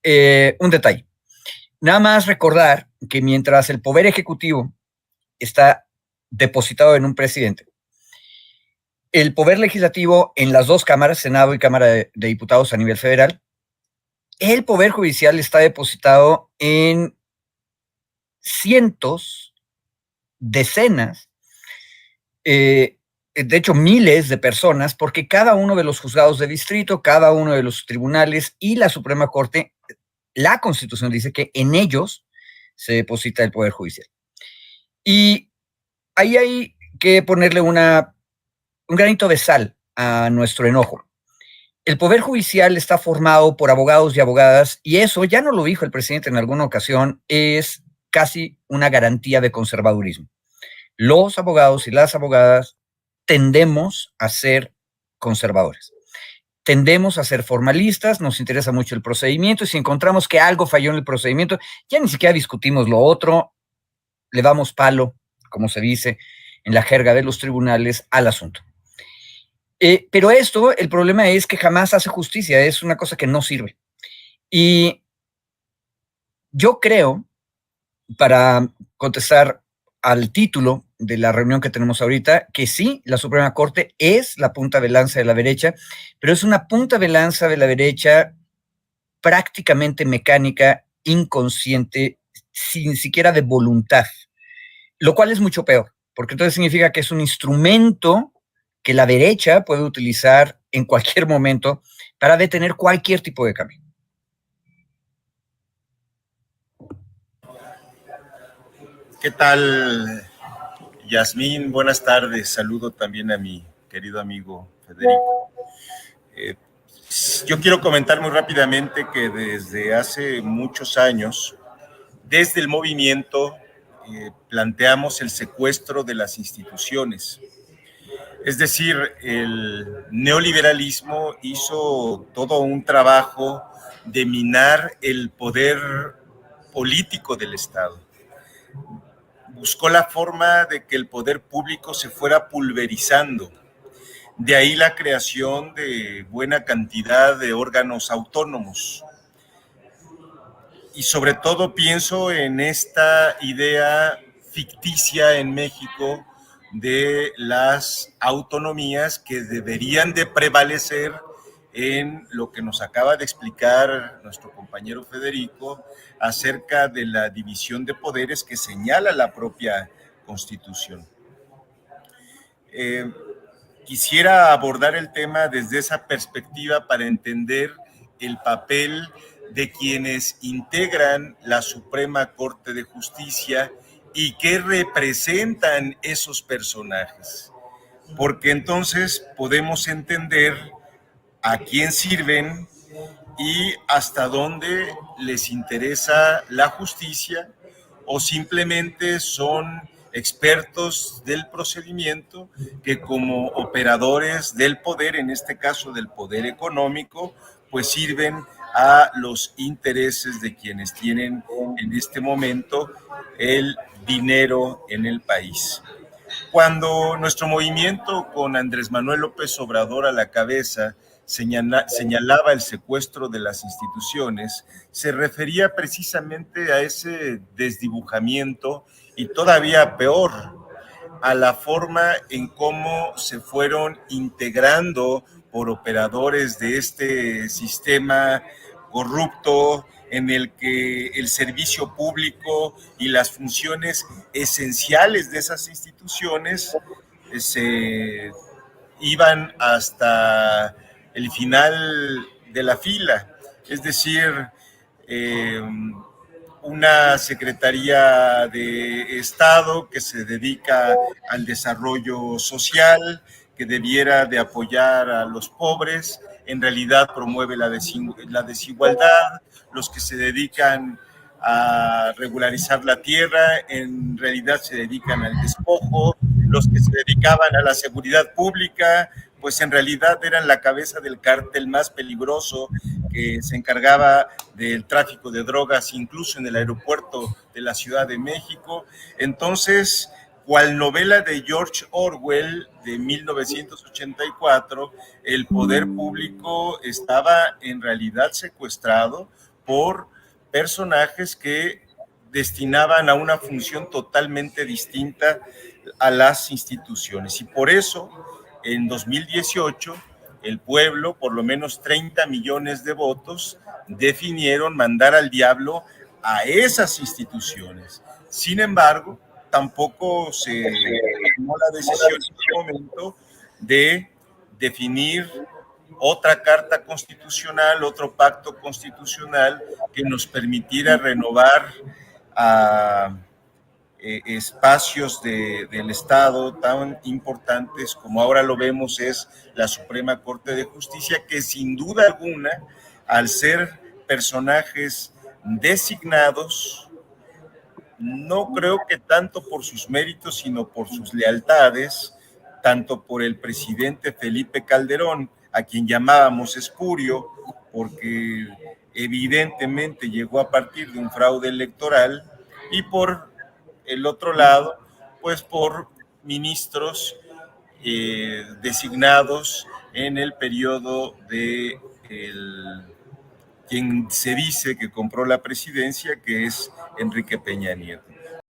Un detalle. Nada más recordar que mientras el poder ejecutivo está depositado en un presidente, el poder legislativo en las dos cámaras, Senado y Cámara de Diputados a nivel federal, el poder judicial está depositado en cientos, decenas, de hecho miles de personas, porque cada uno de los juzgados de distrito, cada uno de los tribunales y la Suprema Corte, la Constitución dice que en ellos se deposita el poder judicial. Y ahí hay que ponerle un granito de sal a nuestro enojo. El Poder Judicial está formado por abogados y abogadas, y eso, ya no lo dijo el presidente en alguna ocasión, es casi una garantía de conservadurismo. Los abogados y las abogadas tendemos a ser conservadores. Tendemos a ser formalistas, nos interesa mucho el procedimiento, y si encontramos que algo falló en el procedimiento, ya ni siquiera discutimos lo otro, le damos palo, como se dice en la jerga de los tribunales, al asunto. Pero esto, el problema es que jamás hace justicia, es una cosa que no sirve. Y yo creo, para contestar al título de la reunión que tenemos ahorita, que sí, la Suprema Corte es la punta de lanza de la derecha, pero es una punta de lanza de la derecha prácticamente mecánica, inconsciente, sin siquiera de voluntad, lo cual es mucho peor, porque entonces significa que es un instrumento que la derecha puede utilizar en cualquier momento para detener cualquier tipo de cambio. ¿Qué tal, Yasmín? Buenas tardes. Saludo también a mi querido amigo Federico. Yo quiero comentar muy rápidamente que desde hace muchos años, desde el movimiento, planteamos el secuestro de las instituciones. Es decir, el neoliberalismo hizo todo un trabajo de minar el poder político del Estado. Buscó la forma de que el poder público se fuera pulverizando. De ahí la creación de buena cantidad de órganos autónomos. Y sobre todo pienso en esta idea ficticia en México de las autonomías que deberían de prevalecer en lo que nos acaba de explicar nuestro compañero Federico acerca de la división de poderes que señala la propia Constitución. Quisiera abordar el tema desde esa perspectiva para entender el papel de quienes integran la Suprema Corte de Justicia y qué representan esos personajes, porque entonces podemos entender a quién sirven y hasta dónde les interesa la justicia o simplemente son expertos del procedimiento que como operadores del poder, en este caso del poder económico, pues sirven a los intereses de quienes tienen en este momento el dinero en el país. Cuando nuestro movimiento con Andrés Manuel López Obrador a la cabeza señalaba el secuestro de las instituciones, se refería precisamente a ese desdibujamiento y todavía peor, a la forma en cómo se fueron integrando por operadores de este sistema corrupto en el que el servicio público y las funciones esenciales de esas instituciones se iban hasta el final de la fila, es decir, una Secretaría de Estado que se dedica al desarrollo social, que debiera de apoyar a los pobres, en realidad promueve la desigualdad, los que se dedican a regularizar la tierra, en realidad se dedican al despojo, los que se dedicaban a la seguridad pública, pues en realidad eran la cabeza del cártel más peligroso que se encargaba del tráfico de drogas, incluso en el aeropuerto de la Ciudad de México. Entonces, cual novela de George Orwell de 1984, el poder público estaba en realidad secuestrado por personajes que destinaban a una función totalmente distinta a las instituciones. Y por eso, en 2018, el pueblo, por lo menos 30 millones de votos, definieron mandar al diablo a esas instituciones. Sin embargo, tampoco se tomó la decisión en su momento de definir otra carta constitucional, otro pacto constitucional que nos permitiera renovar a espacios del Estado tan importantes como ahora lo vemos es la Suprema Corte de Justicia, que sin duda alguna, al ser personajes designados, no creo que tanto por sus méritos, sino por sus lealtades, tanto por el presidente Felipe Calderón, a quien llamábamos espurio, porque evidentemente llegó a partir de un fraude electoral, y por el otro lado, pues por ministros designados en el periodo de quien se dice que compró la presidencia, que es Enrique Peña Nieto.